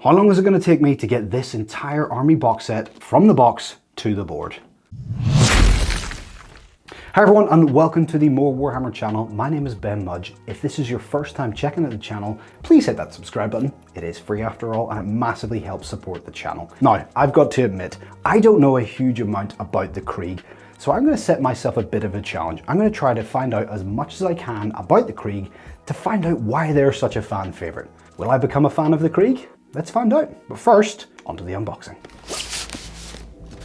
How long is it going to take me to get this entire army box set from the box to the board? Hi everyone and welcome to the More Warhammer channel. My name is Ben Mudge. If this is your first time checking out the channel, please hit that subscribe button. It is free after all and it massively helps support the channel. Now, I've got to admit, I don't know a huge amount about the Krieg, so I'm going to set myself a bit of a challenge. I'm going to try to find out as much as I can about the Krieg to find out why they're such a fan favourite. Will I become a fan of the Krieg? Let's find out. But first, onto the unboxing.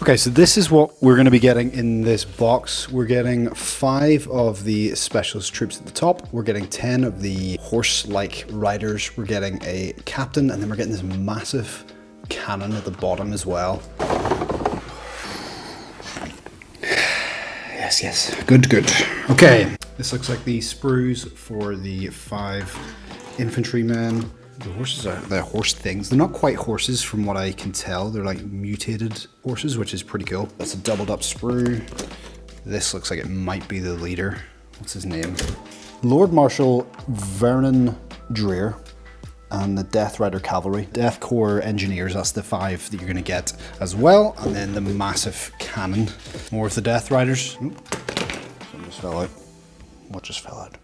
Okay, so this is what we're going to be getting in this box. We're getting 5 of the specialist troops at the top. We're getting 10 of the horse-like riders. We're getting a captain, and then we're getting this massive cannon at the bottom as well. Yes, good. Okay, this looks like the sprues for the 5 infantrymen. The horses are, they're horse things. They're not quite horses from what I can tell. They're like mutated horses, which is pretty cool. That's a doubled up sprue. This looks like it might be the leader. What's his name? Lord Marshal Vernon Dreer and the Death Rider Cavalry. Death Korps engineers, that's the 5 that you're gonna get as well. And then the massive cannon. More of the Death Riders. Something just fell out. What just fell out?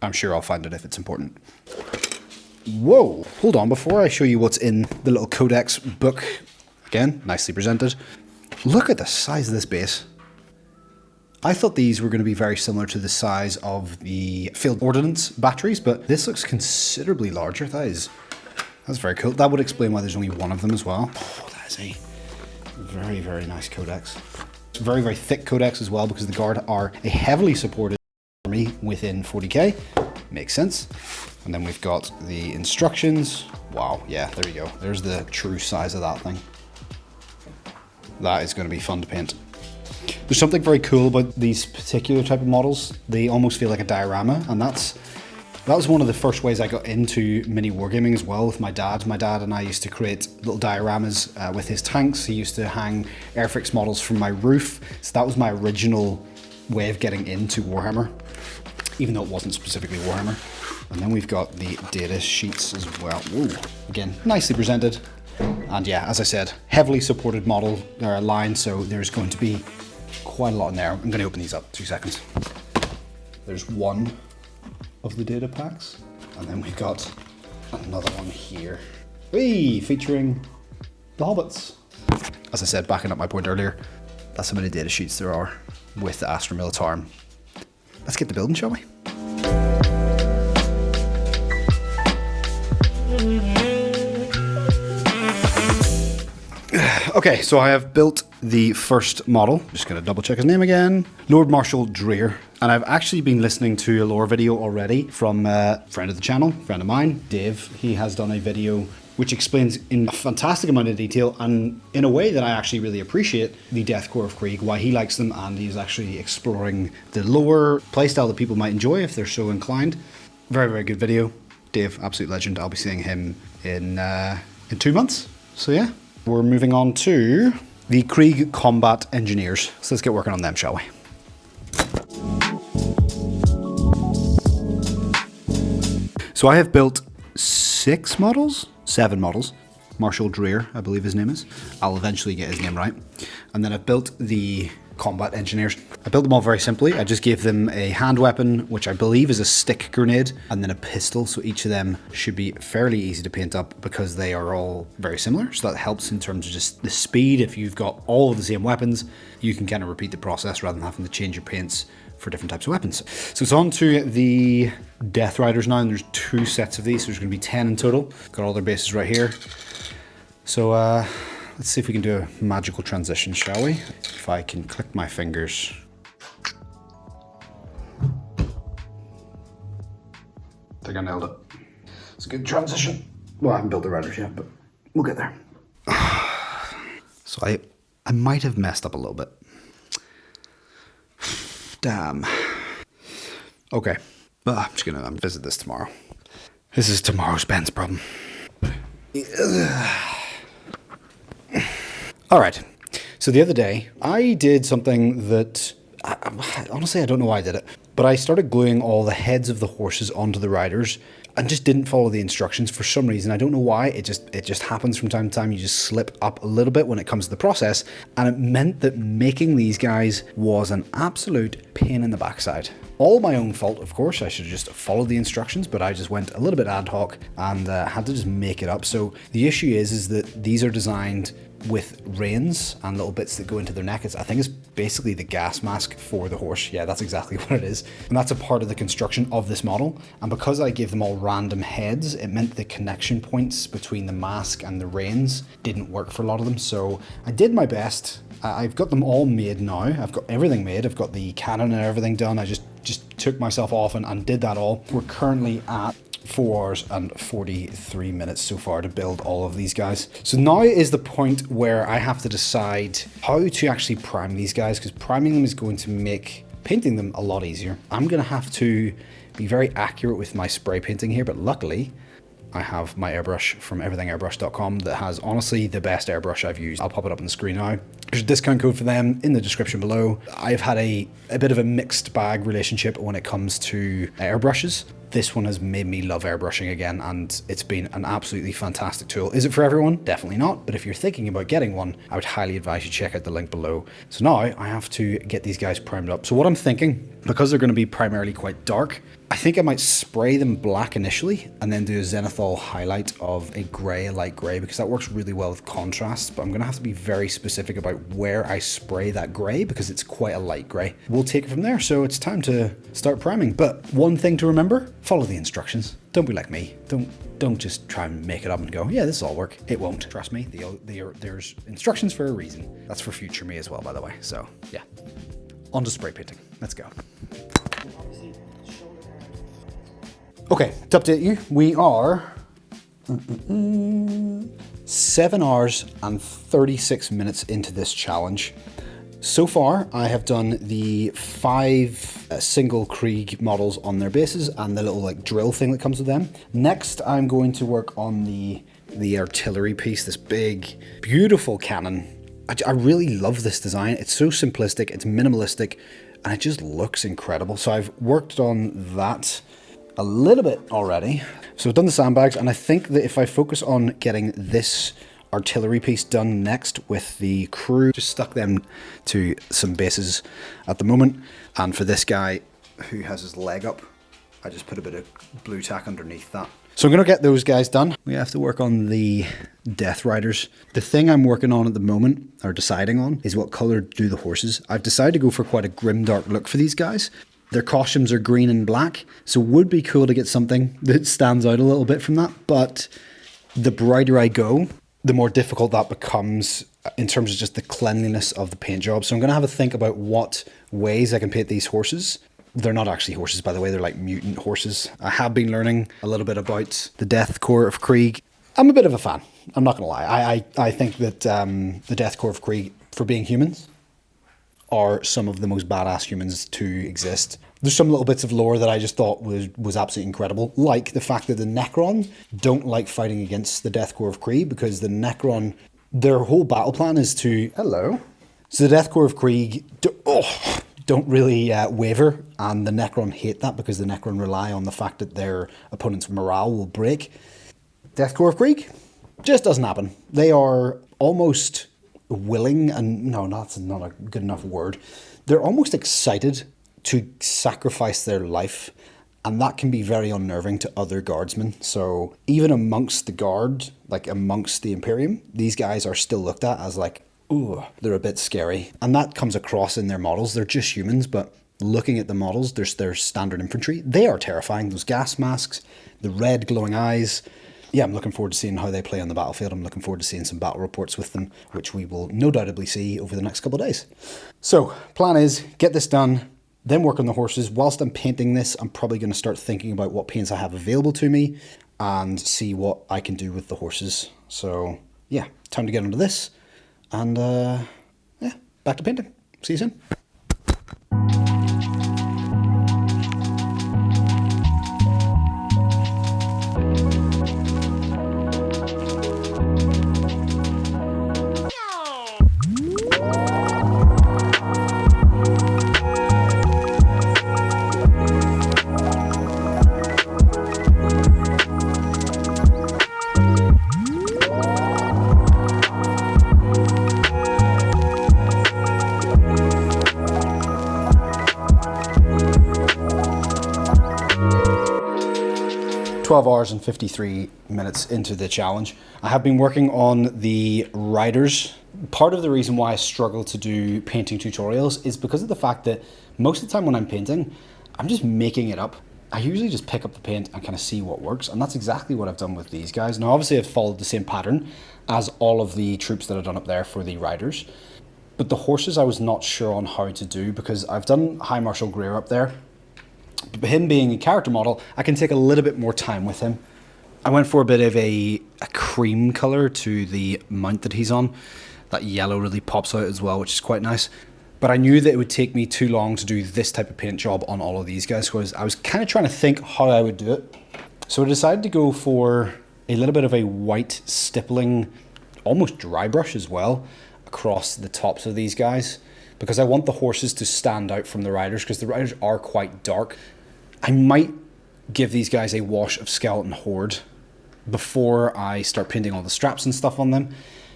I'm sure I'll find it if it's important. Whoa, hold on, before I show you what's in the little codex book, again, nicely presented, look at the size of this base. I thought these were going to be very similar to the size of the field ordnance batteries, but this looks considerably larger. That's very cool. That would explain why there's only 1 of them as well. Oh, that is a very nice codex. It's a very thick codex as well, because the Guard are a heavily supported army within 40k. Makes sense. And then we've got the instructions. Wow, yeah, there you go. There's the true size of that thing. That is going to be fun to paint. There's something very cool about these particular type of models. They almost feel like a diorama, and that was one of the first ways I got into mini wargaming as well with my dad. My dad and I used to create little dioramas with his tanks. He used to hang Airfix models from my roof. So that was my original way of getting into Warhammer, even though it wasn't specifically Warhammer. And then we've got the data sheets as well. Ooh, again, nicely presented. And yeah, as I said, heavily supported model line, so there's going to be quite a lot in there. I'm going to open these up, 2 seconds. There's 1 of the data packs. And then we've got another one here. Whee! Featuring the hobbits. As I said, backing up my point earlier, that's how many data sheets there are with the Astra Militarum. Let's get to building, shall we? Okay, so I have built the first model. Just gonna double check his name again. Lord Marshal Dreer. And I've actually been listening to a lore video already from a friend of the channel, friend of mine, Dave. He has done a video which explains in a fantastic amount of detail and in a way that I actually really appreciate the Death Korps of Krieg, why he likes them, and he's actually exploring the lore playstyle that people might enjoy if they're so inclined. Very good video. Dave, absolute legend. I'll be seeing him in 2 months. So yeah. We're moving on to the Krieg Combat Engineers. So let's get working on them, shall we? So I have built 7 models. Marshal Dreer, I believe his name is. I'll eventually get his name right. And then I've built the combat engineers. I built them all very simply. I just gave them a hand weapon, which I believe is a stick grenade, and then a pistol. So each of them should be fairly easy to paint up because they are all very similar. So that helps in terms of just the speed. If you've got all of the same weapons, you can kind of repeat the process rather than having to change your paints for different types of weapons. So it's on to the Death Riders now, and there's 2 sets of these. So there's going to be 10 in total. Got all their bases right here. So let's see if we can do a magical transition, shall we? If I can click my fingers. I think I nailed it. It's a good transition. Well, I haven't built the riders yet, but we'll get there. So I might have messed up a little bit. Damn. Okay, but I'm just gonna visit this tomorrow. This is tomorrow's Ben's problem. All right, so the other day I did something that honestly I don't know why I did it, but I started gluing all the heads of the horses onto the riders and just didn't follow the instructions for some reason. I don't know why. It just happens from time to time. You just slip up a little bit when it comes to the process, and it meant that making these guys was an absolute pain in the backside. All my own fault, of course. I should have just followed the instructions, but I just went a little bit ad hoc and had to just make it up. So the issue is that these are designed with reins and little bits that go into their neck. I think it's basically the gas mask for the horse. Yeah, that's exactly what it is. And that's a part of the construction of this model. And because I gave them all random heads, it meant the connection points between the mask and the reins didn't work for a lot of them. So I did my best. I've got them all made now. I've got everything made. I've got the cannon and everything done. I just took myself off and did that all. We're currently at 4 hours and 43 minutes so far to build all of these guys. So now is the point where I have to decide how to actually prime these guys, because priming them is going to make painting them a lot easier. I'm going to have to be very accurate with my spray painting here, but luckily I have my airbrush from everythingairbrush.com that has honestly the best airbrush I've used. I'll pop it up on the screen now. There's a discount code for them in the description below. I've had a bit of a mixed bag relationship when it comes to airbrushes. This one has made me love airbrushing again, and it's been an absolutely fantastic tool. Is it for everyone? Definitely not. But if you're thinking about getting one, I would highly advise you check out the link below. So now I have to get these guys primed up. So what I'm thinking, because they're going to be primarily quite dark, I think I might spray them black initially and then do a zenithal highlight of a grey, a light grey, because that works really well with contrast. But I'm going to have to be very specific about where I spray that grey because it's quite a light grey. We'll take it from there. So it's time to start priming. But one thing to remember, follow the instructions. Don't be like me. Don't just try and make it up and go, yeah, this will all work. It won't. Trust me, there's instructions for a reason. That's for future me as well, by the way. So yeah, on to spray painting. Let's go. Okay, to update you, we are 7 hours and 36 minutes into this challenge. So far, I have done the 5 single Krieg models on their bases and the little like drill thing that comes with them. Next, I'm going to work on the artillery piece, this big, beautiful cannon. I really love this design. It's so simplistic, it's minimalistic, and it just looks incredible. So I've worked on that a little bit already. So I've done the sandbags, and I think that if I focus on getting this artillery piece done next with the crew, just stuck them to some bases at the moment. And for this guy who has his leg up, I just put a bit of blue tack underneath that. So I'm going to get those guys done. We have to work on the Death Riders. The thing I'm working on at the moment, or deciding on, is what color to do the horses. I've decided to go for quite a grimdark look for these guys. Their costumes are green and black, so it would be cool to get something that stands out a little bit from that. But the brighter I go, the more difficult that becomes in terms of just the cleanliness of the paint job. So I'm going to have a think about what ways I can paint these horses. They're not actually horses, by the way. They're like mutant horses. I have been learning a little bit about the Death Korps of Krieg. I'm a bit of a fan. I'm not going to lie. I think that the Death Korps of Krieg, for being humans, are some of the most badass humans to exist. There's some little bits of lore that I just thought was absolutely incredible, like the fact that the Necron don't like fighting against the Death Korps of Krieg because the Necron, their whole battle plan is to... Hello. So the Death Korps of Krieg don't really waver, and the Necron hate that because the Necron rely on the fact that their opponent's morale will break. Death Korps of Krieg just doesn't happen. They are almost willing, and no, that's not a good enough word. They're almost excited to sacrifice their life, and that can be very unnerving to other guardsmen. So even amongst the guard, like amongst the Imperium, these guys are still looked at as like, ooh, they're a bit scary. And that comes across in their models. They're just humans, but looking at the models, there's their standard infantry. They are terrifying. Those gas masks, the red glowing eyes. Yeah, I'm looking forward to seeing how they play on the battlefield. I'm looking forward to seeing some battle reports with them, which we will no doubtably see over the next couple of days. So, plan is, get this done, then work on the horses. Whilst I'm painting this, I'm probably going to start thinking about what paints I have available to me and see what I can do with the horses. So, yeah, time to get onto this. And, yeah, back to painting. See you soon. 12 hours and 53 minutes into the challenge. I have been working on the riders. Part of the reason why I struggle to do painting tutorials is because of the fact that most of the time when I'm painting, I'm just making it up. I usually just pick up the paint and kind of see what works, and that's exactly what I've done with these guys. Now obviously I've followed the same pattern as all of the troops that I've done up there for the riders, but the horses I was not sure on how to do because I've done High Marshal Greer up there. But him being a character model, I can take a little bit more time with him. I went for a bit of a cream color to the mount that he's on. That yellow really pops out as well, which is quite nice. But I knew that it would take me too long to do this type of paint job on all of these guys, because I was kind of trying to think how I would do it. So I decided to go for a little bit of a white stippling, almost dry brush as well, across the tops of these guys, because I want the horses to stand out from the riders, because the riders are quite dark. I might give these guys a wash of Skeleton Horde before I start painting all the straps and stuff on them.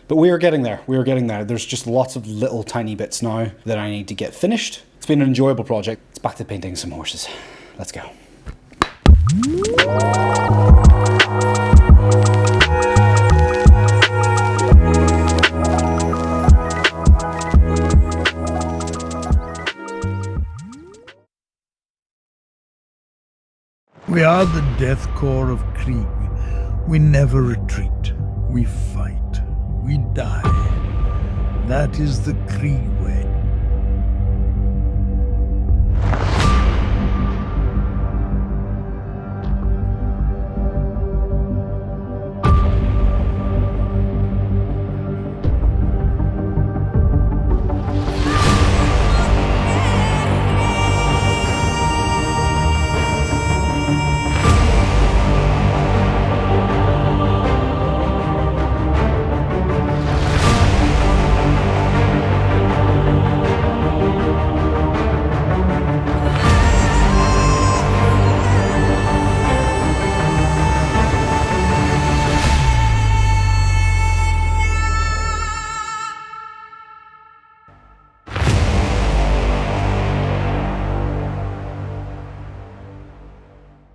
But we are getting there, There's just lots of little tiny bits now that I need to get finished. It's been an enjoyable project. It's back to painting some horses. Let's go. We are the Death Korps of Krieg. We never retreat. We fight. We die. That is the Krieg way.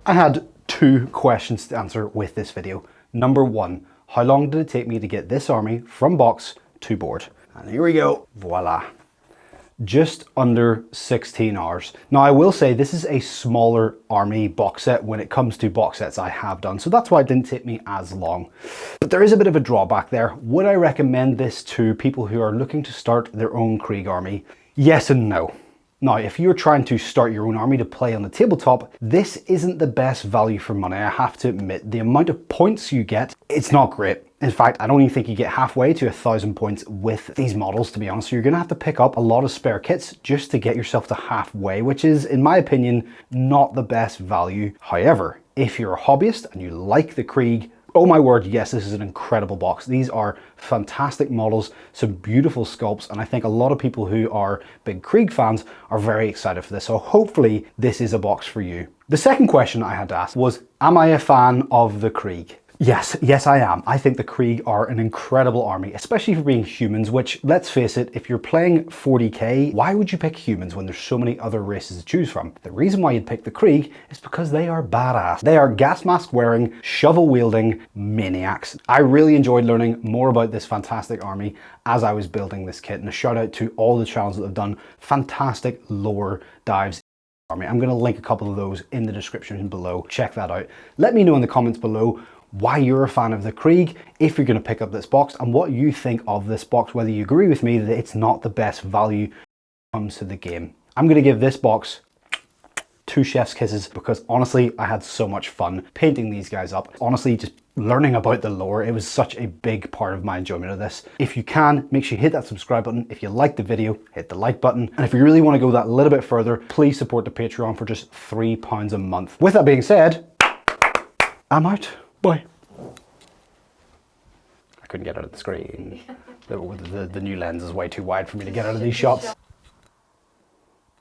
I had two questions to answer with this video. Number one, how long did it take me to get this army from box to board? And here we go, voila. Just under 16 hours. Now I will say this is a smaller army box set when it comes to box sets I have done, so that's why it didn't take me as long. But there is a bit of a drawback there. Would I recommend this to people who are looking to start their own Krieg army? Yes and no. Now, if you're trying to start your own army to play on the tabletop, this isn't the best value for money, I have to admit. The amount of points you get, it's not great. In fact, I don't even think you get halfway to 1,000 points with these models, to be honest. So you're gonna have to pick up a lot of spare kits just to get yourself to halfway, which is, in my opinion, not the best value. However, if you're a hobbyist and you like the Krieg, oh my word, yes, this is an incredible box. These are fantastic models, some beautiful sculpts, and I think a lot of people who are big Krieg fans are very excited for this, so hopefully this is a box for you. The second question I had to ask was, am I a fan of the Krieg? Yes, I am. I think the Krieg are an incredible army, especially for being humans, which, let's face it, if you're playing 40k, why would you pick humans when there's so many other races to choose from? The reason why you'd pick the Krieg is because they are badass. They are gas mask wearing, shovel wielding maniacs. I really enjoyed learning more about this fantastic army as I was building this kit, and a shout out to all the channels that have done fantastic lore dives. I'm going to link a couple of those in the description below. Check that out. Let me know in the comments below why you're a fan of the Krieg, if you're going to pick up this box, and what you think of this box, whether you agree with me that it's not the best value when it comes to the game. I'm going to give this box 2 chef's kisses because honestly, I had so much fun painting these guys up. Honestly, just learning about the lore, it was such a big part of my enjoyment of this. If you can, make sure you hit that subscribe button. If you like the video, hit the like button. And if you really want to go that little bit further, please support the Patreon for just £3 a month. With that being said, I'm out. Bye. I couldn't get out of the screen. The new lens is way too wide for me to get out of these shots.